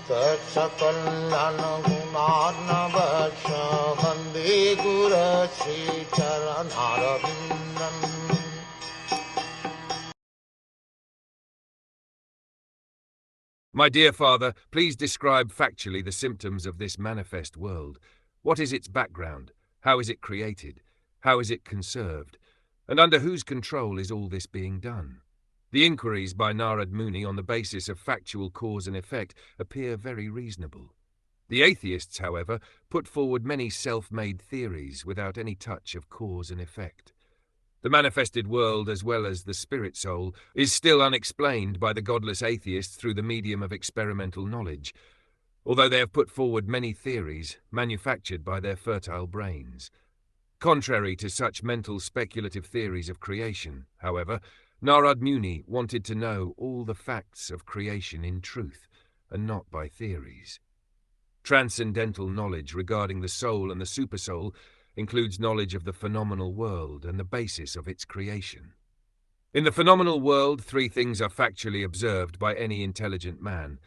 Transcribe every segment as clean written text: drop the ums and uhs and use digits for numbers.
Sakalayan Gunarnavasha Vande Guru Sri Charanaravindan. My dear Father, please describe factually the symptoms of this manifest world. What is its background? How is it created? How is it conserved? And under whose control is all this being done? The inquiries by Narad Muni on the basis of factual cause and effect appear very reasonable. The atheists, however, put forward many self-made theories without any touch of cause and effect. The manifested world, as well as the spirit soul, is still unexplained by the godless atheists through the medium of experimental knowledge, although they have put forward many theories manufactured by their fertile brains. Contrary to such mental speculative theories of creation, however, Narad Muni wanted to know all the facts of creation in truth, and not by theories. Transcendental knowledge regarding the soul and the supersoul includes knowledge of the phenomenal world and the basis of its creation. In the phenomenal world, three things are factually observed by any intelligent man: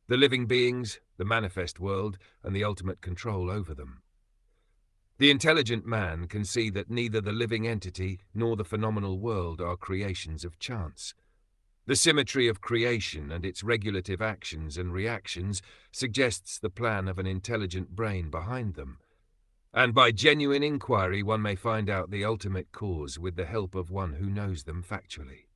the living beings, the manifest world, and the ultimate control over them. The intelligent man can see that neither the living entity nor the phenomenal world are creations of chance. The symmetry of creation and its regulative actions and reactions suggests the plan of an intelligent brain behind them, and by genuine inquiry one may find out the ultimate cause with the help of one who knows them factually.